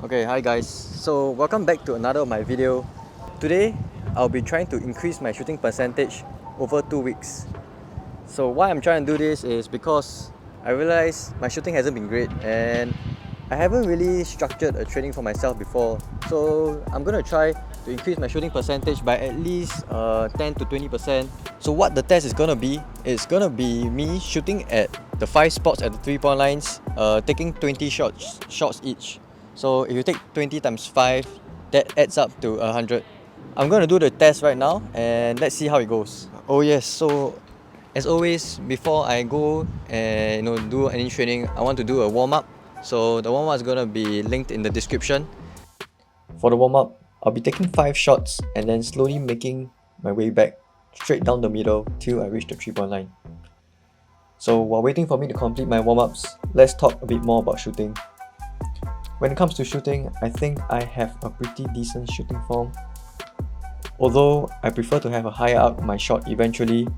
Okay, hi guys. So welcome back to another of my video. Today, I'll be trying to increase my shooting percentage over 2 weeks. So why I'm trying to do this is because I realized my shooting hasn't been great and I haven't really structured a training for myself before. So I'm gonna try to increase my shooting percentage by at least 10 to 20%. So what the test is gonna be, it's gonna be me shooting at the 5 spots at the 3-point lines, taking 20 shots each. So if you take 20 times 5, that adds up to 100. I'm gonna do the test right now and let's see how it goes. Oh yes, so as always, before I go and do any training, I want to do a warm-up. So the warm-up is gonna be linked in the description. For the warm-up, I'll be taking 5 shots and then slowly making my way back straight down the middle till I reach the 3-point line. So while waiting for me to complete my warm-ups, let's talk a bit more about shooting. When it comes to shooting, I think I have a pretty decent shooting form. Although I prefer to have a higher arc on my shot eventually,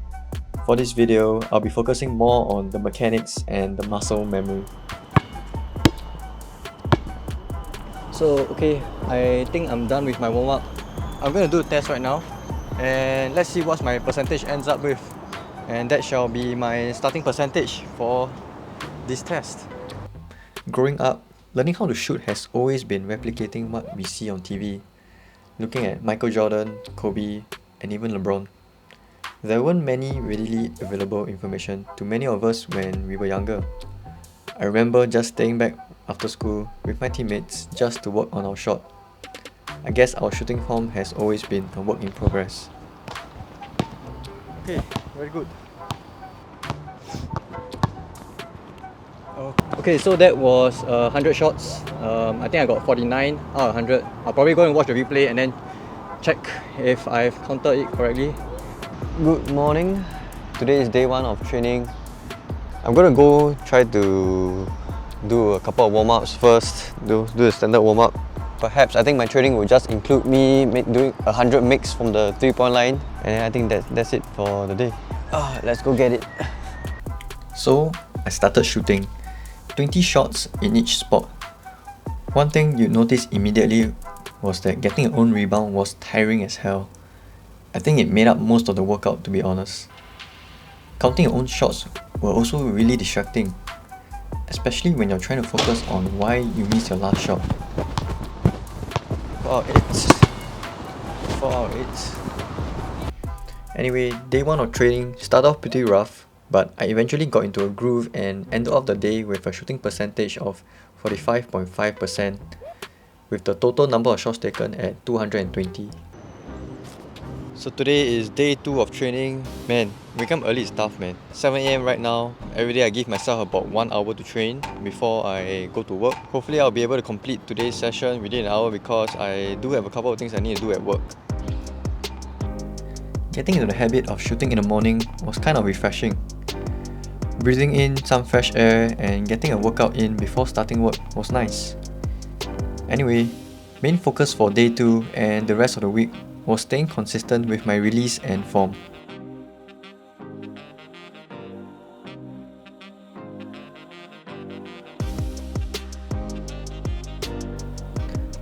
for this video, I'll be focusing more on the mechanics and the muscle memory. So okay, I think I'm done with my warm-up. I'm going to do a test right now and let's see what my percentage ends up with. And that shall be my starting percentage for this test. Growing up, learning how to shoot has always been replicating what we see on TV. Looking at Michael Jordan, Kobe, and even LeBron. There weren't many readily available information to many of us when we were younger. I remember just staying back after school with my teammates just to work on our shot. I guess our shooting form has always been a work in progress. Okay, very good. Okay, so that was 100 shots. I think I got 49 out of 100. I'll probably go and watch the replay and then check if I've counted it correctly. Good morning. Today is day 1 of training. I'm gonna go try to do a couple of warm-ups first, do the standard warm-up. Perhaps I think my training will just include me doing 100 mix from the 3-point line, and I think that's it for the day. Let's go get it. So I started shooting 20 shots in each spot. One thing you notice immediately was that getting your own rebound was tiring as hell. I think it made up most of the workout, to be honest. Counting your own shots were also really distracting, especially when you're trying to focus on why you missed your last shot. 4 out of 8. Anyway, day 1 of training started off pretty rough, but I eventually got into a groove and ended off the day with a shooting percentage of 45.5%, with the total number of shots taken at 220. So today is day 2 of training. Man, waking up early is tough, man. 7 AM right now. Every day I give myself about 1 hour to train before I go to work. Hopefully I'll be able to complete today's session within an hour because I do have a couple of things I need to do at work. Getting into the habit of shooting in the morning was kind of refreshing. Breathing in some fresh air and getting a workout in before starting work was nice. Anyway, main focus for day 2 and the rest of the week was staying consistent with my release and form.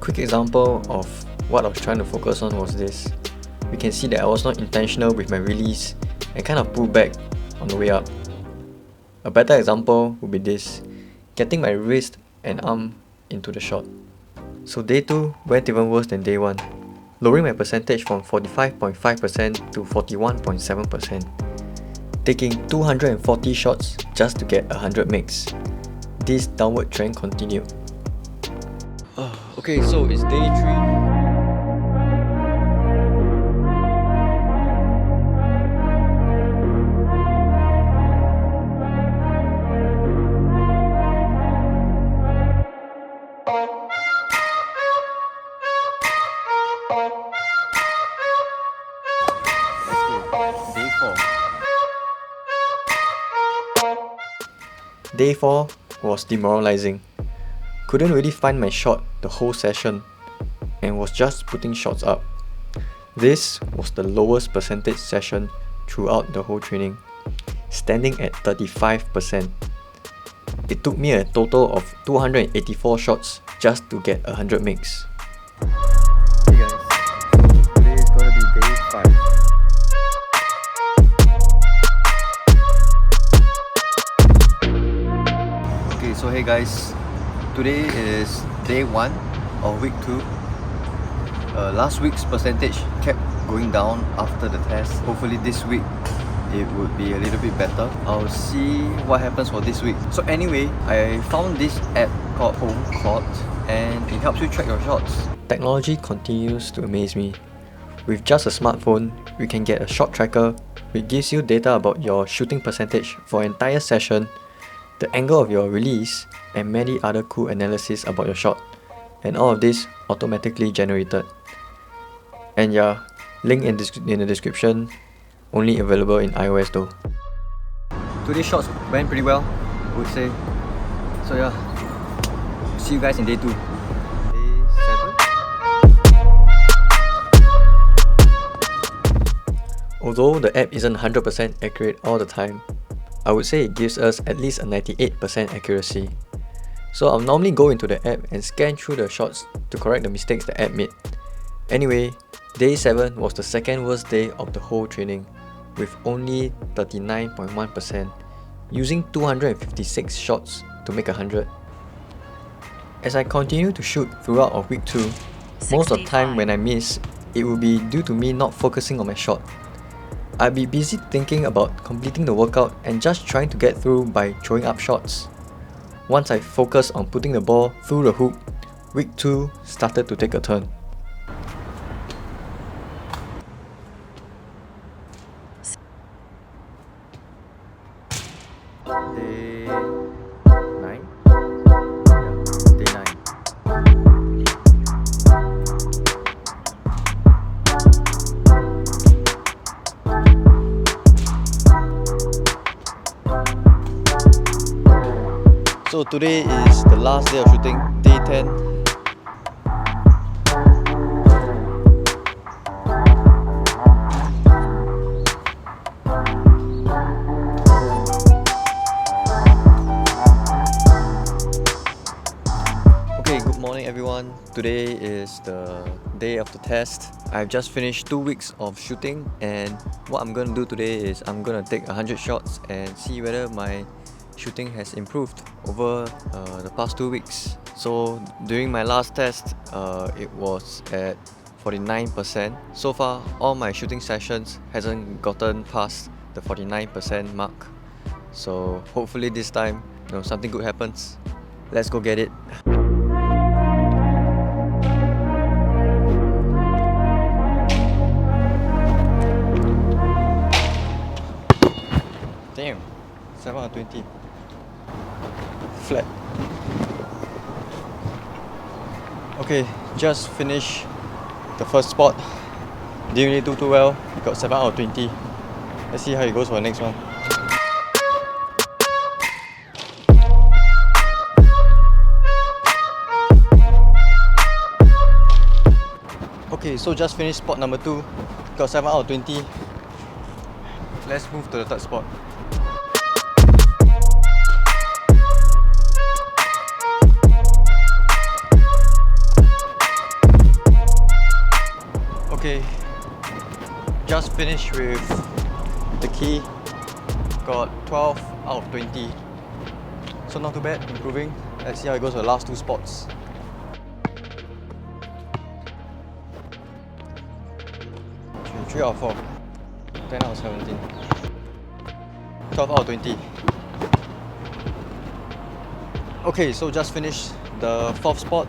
Quick example of what I was trying to focus on was this. We can see that I was not intentional with my release and kind of pulled back on the way up. A better example would be this, getting my wrist and arm into the shot. So day 2 went even worse than day 1, lowering my percentage from 45.5% to 41.7%, taking 240 shots just to get 100 mix. This downward trend continued. Okay, so it's day 3. Day 4 was demoralizing. Couldn't really find my shot the whole session and was just putting shots up. This was the lowest percentage session throughout the whole training, standing at 35%. it took me a total of 284 shots just to get 100 makes. Hey guys, so today is gonna be day 5. Okay, so hey guys, today is day 1 of week 2. Last week's percentage kept going down after the test. Hopefully this week it would be a little bit better. I'll see what happens for this week. So anyway, I found this app called HOMECOURT and it helps you track your shots. Technology continues to amaze me. With just a smartphone, we can get a shot tracker which gives you data about your shooting percentage for an entire session, the angle of your release, and many other cool analysis about your shot. And all of this automatically generated. And yeah, link in the description. Only available in iOS though. Today's shots went pretty well, I would say. So yeah, see you guys in day 2. Day 7. Although the app isn't 100% accurate all the time, I would say it gives us at least a 98% accuracy. So I'll normally go into the app and scan through the shots to correct the mistakes the app made. Anyway, day 7 was the second worst day of the whole training, with only 39.1%, using 256 shots to make 100. As I continue to shoot throughout of week 2, most of the time when I miss, it will be due to me not focusing on my shot. I'll be busy thinking about completing the workout and just trying to get through by throwing up shots. Once I focused on putting the ball through the hoop, week 2 started to take a turn. Day 9? Yeah, day 9. So today is the last day of shooting, day 10. Good morning everyone. Today is the day of the test. I've just finished 2 weeks of shooting, and what I'm going to do today is I'm going to take 100 shots and see whether my shooting has improved over the past 2 weeks. So during my last test, it was at 49%. So far, all my shooting sessions hasn't gotten past the 49% mark. So hopefully this time, something good happens. Let's go get it. Damn, 7 out of 20. Flat. Okay, just finished the first spot. Didn't really do too well. Got 7 out of 20. Let's see how it goes for the next one. Okay, so just finished spot number 2. Got 7 out of 20. Let's move to the third spot. Okay, just finished with the key. Got 12 out of 20. So not too bad, improving. Let's see how it goes for the last 2 spots. Okay, 3 out of 4. 10 out of 17. 12 out of 20. Okay, so just finished the 4th spot.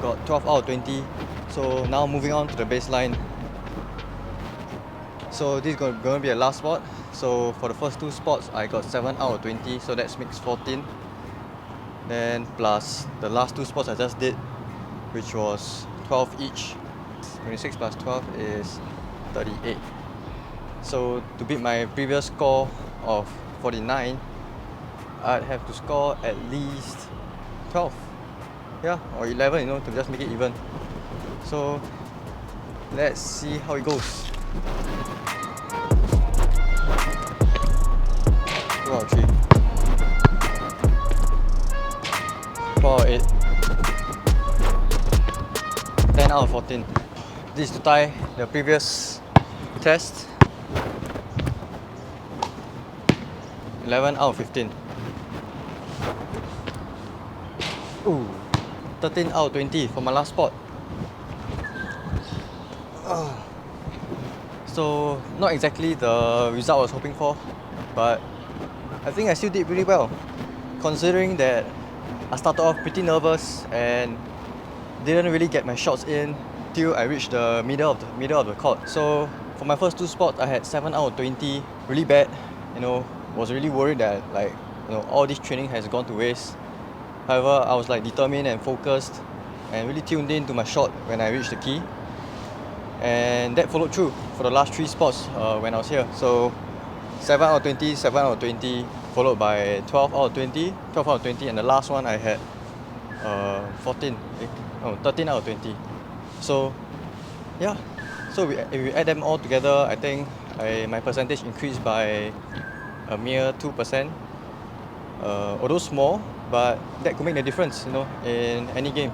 Got 12 out of 20. So now moving on to the baseline. So this is going to be a last spot. So for the first 2 spots, I got 7 out of 20. So that makes 14. Then plus the last 2 spots I just did, which was 12 each. 26 plus 12 is 38. So to beat my previous score of 49, I'd have to score at least 12. Yeah, or 11, to just make it even. So let's see how it goes. 2 out of 3. 12 out of 8. 10 out of 14. This is to tie the previous test. 11 out of 15. Ooh, 13 out of 20 for my last spot. So not exactly the result I was hoping for, but I think I still did really well, considering that I started off pretty nervous and didn't really get my shots in till I reached the middle of the court. So for my first two spots, I had 7 out of 20, really bad. Was really worried that all this training has gone to waste. However, I was determined and focused and really tuned in to my shot when I reached the key. And that followed through for the last three spots when I was here. So 7 out of 20, 7 out of 20, followed by 12 out of 20, 12 out of 20, and the last one I had 13 out of 20. So yeah, so if we add them all together, I think my percentage increased by a mere 2%. Although small, but that could make the difference, in any game.